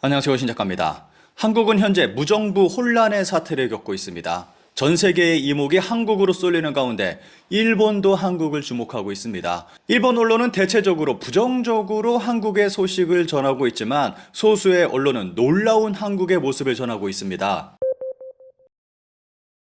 안녕하세요, 신 작가입니다. 한국은 현재 무정부 혼란의 사태를 겪고 있습니다. 전 세계의 이목이 한국으로 쏠리는 가운데 일본도 한국을 주목하고 있습니다. 일본 언론은 대체적으로 부정적으로 한국의 소식을 전하고 있지만 소수의 언론은 놀라운 한국의 모습을 전하고 있습니다.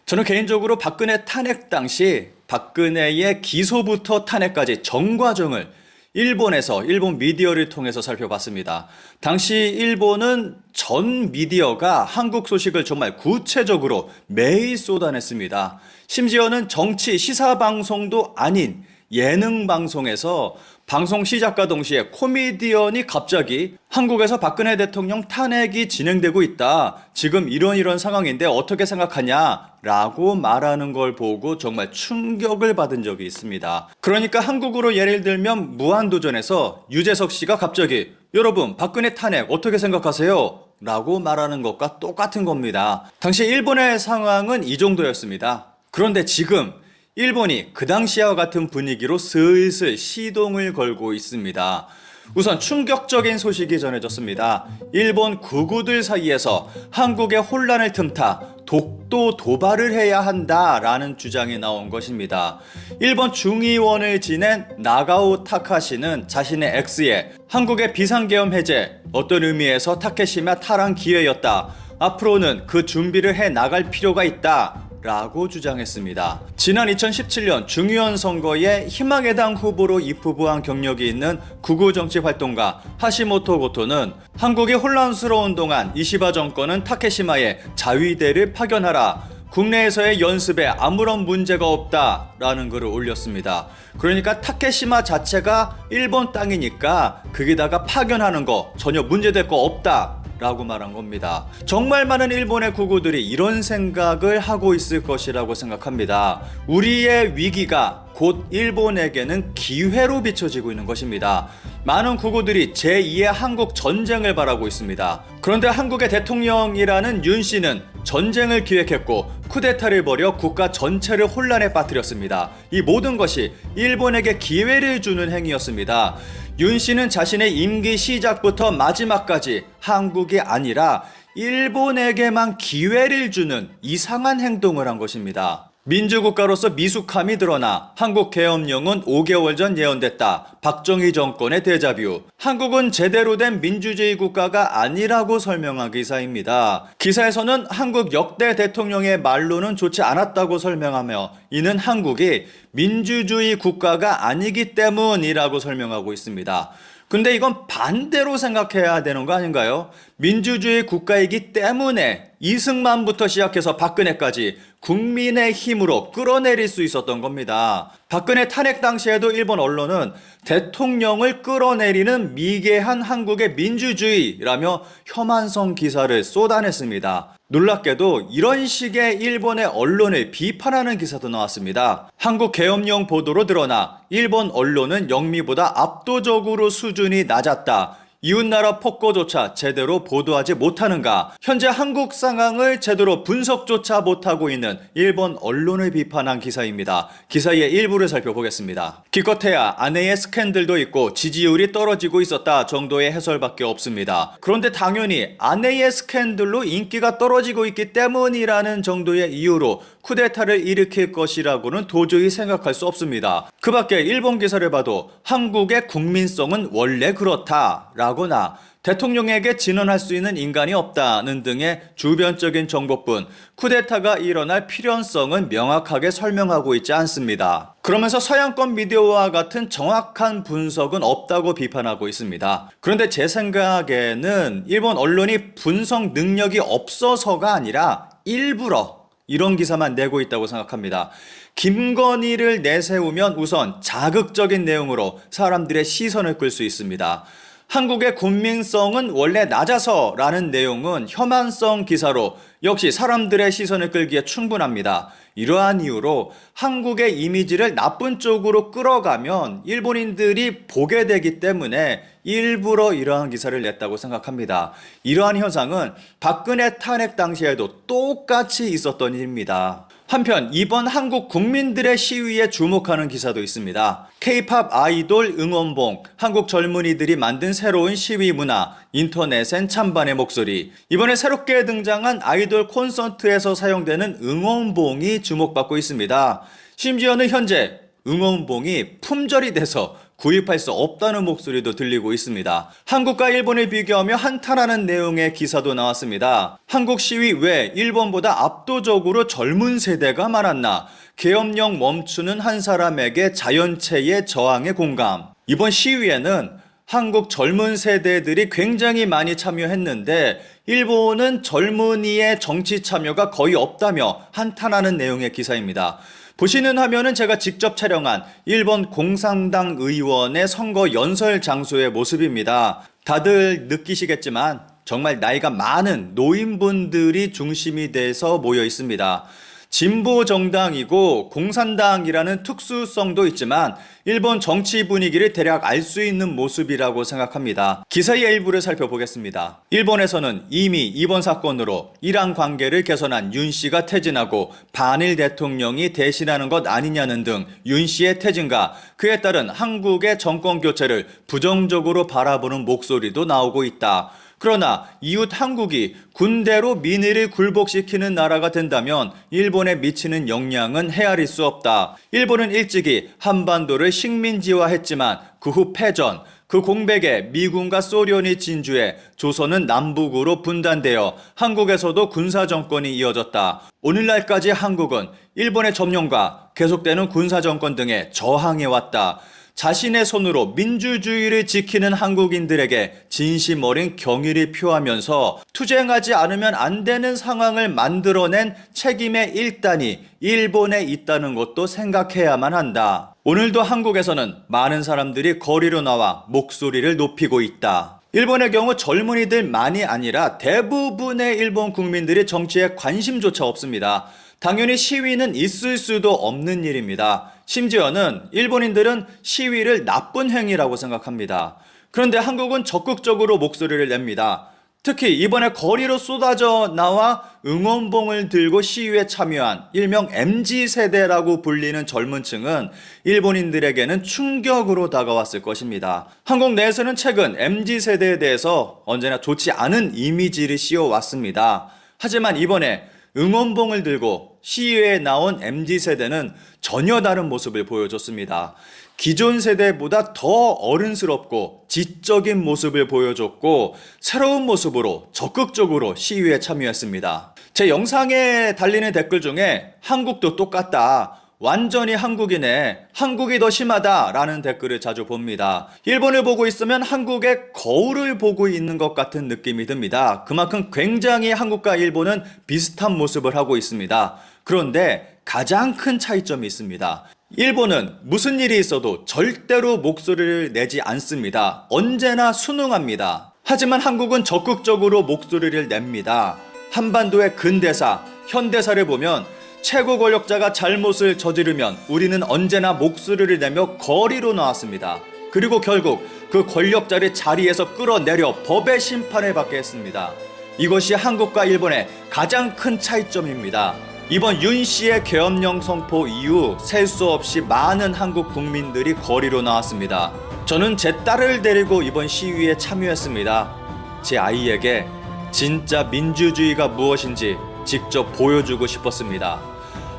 저는 개인적으로 박근혜 탄핵 당시 박근혜의 기소부터 탄핵까지 전 과정을 일본 미디어를 통해서 살펴봤습니다. 당시 일본은 전 미디어가 한국 소식을 정말 구체적으로 매일 쏟아냈습니다. 심지어는 정치 시사 방송도 아닌 예능 방송에서 방송 시작과 동시에 코미디언이 갑자기 한국에서 박근혜 대통령 탄핵이 진행되고 있다. 지금 이런 상황인데 어떻게 생각하냐? 라고 말하는 걸 보고 정말 충격을 받은 적이 있습니다. 그러니까 한국으로 예를 들면 무한도전에서 유재석 씨가 갑자기 여러분 박근혜 탄핵 어떻게 생각하세요? 라고 말하는 것과 똑같은 겁니다. 당시 일본의 상황은 이 정도였습니다. 그런데 지금 일본이 그 당시와 같은 분위기로 슬슬 시동을 걸고 있습니다. 우선 충격적인 소식이 전해졌습니다. 일본 극우들 사이에서 한국의 혼란을 틈타 독도 도발을 해야 한다라는 주장이 나온 것입니다. 일본 중의원을 지낸 나가오 타카시는 자신의 X에 한국의 비상계엄 해제, 어떤 의미에서 타케시마 탈환 기회였다. 앞으로는 그 준비를 해 나갈 필요가 있다. 라고 주장했습니다. 지난 2017년 중의원 선거에 희망의 당 후보로 입후보한 경력이 있는 극우 정치 활동가 하시모토 고토는 한국이 혼란스러운 동안 이시바 정권은 타케시마에 자위대를 파견하라. 국내에서의 연습에 아무런 문제가 없다라는 글을 올렸습니다. 그러니까 타케시마 자체가 일본 땅이니까 거기다가 파견하는 거 전혀 문제될 거 없다. 라고 말한 겁니다. 정말 많은 일본의 극우들이 이런 생각을 하고 있을 것이라고 생각합니다. 우리의 위기가 곧 일본에게는 기회로 비춰지고 있는 것입니다. 많은 극우들이 제2의 한국 전쟁을 바라고 있습니다. 그런데 한국의 대통령이라는 윤 씨는 전쟁을 기획했고 쿠데타를 벌여 국가 전체를 혼란에 빠뜨렸습니다. 이 모든 것이 일본에게 기회를 주는 행위였습니다. 윤 씨는 자신의 임기 시작부터 마지막까지 한국이 아니라 일본에게만 기회를 주는 이상한 행동을 한 것입니다. 민주국가로서 미숙함이 드러나 한국계엄령은 5개월 전 예언됐다. 박정희 정권의 데자뷰. 한국은 제대로 된 민주주의 국가가 아니라고 설명한 기사입니다. 기사에서는 한국 역대 대통령의 말로는 좋지 않았다고 설명하며 이는 한국이 민주주의 국가가 아니기 때문이라고 설명하고 있습니다. 근데 이건 반대로 생각해야 되는 거 아닌가요? 민주주의 국가이기 때문에 이승만부터 시작해서 박근혜까지 국민의 힘으로 끌어내릴 수 있었던 겁니다. 박근혜 탄핵 당시에도 일본 언론은 대통령을 끌어내리는 미개한 한국의 민주주의라며 혐한성 기사를 쏟아냈습니다. 놀랍게도 이런 식의 일본의 언론을 비판하는 기사도 나왔습니다. 한국 계엄령 보도로 드러나 일본 언론은 영미보다 압도적으로 수준이 낮았다. 이웃나라 폭거조차 제대로 보도하지 못하는가? 현재 한국 상황을 제대로 분석조차 못하고 있는 일본 언론을 비판한 기사입니다. 기사의 일부를 살펴보겠습니다. 기껏해야 아내의 스캔들도 있고 지지율이 떨어지고 있었다 정도의 해설밖에 없습니다. 그런데 당연히 아내의 스캔들로 인기가 떨어지고 있기 때문이라는 정도의 이유로 쿠데타를 일으킬 것이라고는 도저히 생각할 수 없습니다. 그 밖에 일본 기사를 봐도 한국의 국민성은 원래 그렇다 라거나 대통령에게 진언할 수 있는 인간이 없다는 등의 주변적인 정보뿐 쿠데타가 일어날 필연성은 명확하게 설명하고 있지 않습니다. 그러면서 서양권 미디어와 같은 정확한 분석은 없다고 비판하고 있습니다. 그런데 제 생각에는 일본 언론이 분석 능력이 없어서가 아니라 일부러 이런 기사만 내고 있다고 생각합니다. 김건희를 내세우면 우선 자극적인 내용으로 사람들의 시선을 끌 수 있습니다. 한국의 국민성은 원래 낮아서라는 내용은 혐한성 기사로 역시 사람들의 시선을 끌기에 충분합니다. 이러한 이유로 한국의 이미지를 나쁜 쪽으로 끌어가면 일본인들이 보게 되기 때문에 일부러 이러한 기사를 냈다고 생각합니다. 이러한 현상은 박근혜 탄핵 당시에도 똑같이 있었던 일입니다. 한편 이번 한국 국민들의 시위에 주목하는 기사도 있습니다. K-팝 아이돌 응원봉, 한국 젊은이들이 만든 새로운 시위 문화, 인터넷엔 찬반의 목소리. 이번에 새롭게 등장한 아이돌 콘서트에서 사용되는 응원봉이 주목받고 있습니다. 심지어는 현재 응원봉이 품절이 돼서 구입할 수 없다는 목소리도 들리고 있습니다. 한국과 일본을 비교하며 한탄하는 내용의 기사도 나왔습니다. 한국 시위 왜 일본보다 압도적으로 젊은 세대가 많았나? 계엄령 멈추는 한 사람에게 자연체의 저항의 공감. 이번 시위에는 한국 젊은 세대들이 굉장히 많이 참여했는데 일본은 젊은이의 정치 참여가 거의 없다며 한탄하는 내용의 기사입니다. 보시는 화면은 제가 직접 촬영한 일본 공산당 의원의 선거 연설 장소의 모습입니다. 다들 느끼시겠지만 정말 나이가 많은 노인분들이 중심이 돼서 모여 있습니다. 진보 정당이고 공산당이라는 특수성도 있지만 일본 정치 분위기를 대략 알 수 있는 모습이라고 생각합니다. 기사의 일부를 살펴보겠습니다. 일본에서는 이미 이번 사건으로 이란 관계를 개선한 윤 씨가 퇴진하고 반일 대통령이 대신하는 것 아니냐는 등 윤 씨의 퇴진과 그에 따른 한국의 정권 교체를 부정적으로 바라보는 목소리도 나오고 있다. 그러나 이웃 한국이 군대로 민의를 굴복시키는 나라가 된다면 일본에 미치는 영향은 헤아릴 수 없다. 일본은 일찍이 한반도를 식민지화했지만 그 후 패전, 그 공백에 미군과 소련이 진주해 조선은 남북으로 분단되어 한국에서도 군사정권이 이어졌다. 오늘날까지 한국은 일본의 점령과 계속되는 군사정권 등에 저항해왔다. 자신의 손으로 민주주의를 지키는 한국인들에게 진심 어린 경의를 표하면서 투쟁하지 않으면 안 되는 상황을 만들어낸 책임의 일단이 일본에 있다는 것도 생각해야만 한다. 오늘도 한국에서는 많은 사람들이 거리로 나와 목소리를 높이고 있다. 일본의 경우 젊은이들만이 아니라 대부분의 일본 국민들이 정치에 관심조차 없습니다. 당연히 시위는 있을 수도 없는 일입니다. 심지어는 일본인들은 시위를 나쁜 행위라고 생각합니다. 그런데 한국은 적극적으로 목소리를 냅니다. 특히 이번에 거리로 쏟아져 나와 응원봉을 들고 시위에 참여한 일명 MZ세대라고 불리는 젊은 층은 일본인들에게는 충격으로 다가왔을 것입니다. 한국 내에서는 최근 MZ세대에 대해서 언제나 좋지 않은 이미지를 씌워왔습니다. 하지만 이번에 응원봉을 들고 시위에 나온 MZ세대는 전혀 다른 모습을 보여줬습니다. 기존 세대보다 더 어른스럽고 지적인 모습을 보여줬고 새로운 모습으로 적극적으로 시위에 참여했습니다. 제 영상에 달리는 댓글 중에 한국도 똑같다. 완전히 한국이네. 한국이 더 심하다. 라는 댓글을 자주 봅니다. 일본을 보고 있으면 한국의 거울을 보고 있는 것 같은 느낌이 듭니다. 그만큼 굉장히 한국과 일본은 비슷한 모습을 하고 있습니다. 그런데 가장 큰 차이점이 있습니다. 일본은 무슨 일이 있어도 절대로 목소리를 내지 않습니다. 언제나 순응합니다. 하지만 한국은 적극적으로 목소리를 냅니다. 한반도의 근대사, 현대사를 보면 최고 권력자가 잘못을 저지르면 우리는 언제나 목소리를 내며 거리로 나왔습니다. 그리고 결국 그 권력자를 자리에서 끌어내려 법의 심판을 받게 했습니다. 이것이 한국과 일본의 가장 큰 차이점입니다. 이번 윤 씨의 계엄령 선포 이후 셀 수 없이 많은 한국 국민들이 거리로 나왔습니다. 저는 제 딸을 데리고 이번 시위에 참여했습니다. 제 아이에게 진짜 민주주의가 무엇인지 직접 보여주고 싶었습니다.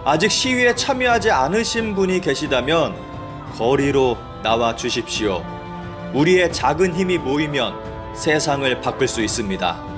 아직 시위에 참여하지 않으신 분이 계시다면 거리로 나와 주십시오. 우리의 작은 힘이 모이면 세상을 바꿀 수 있습니다.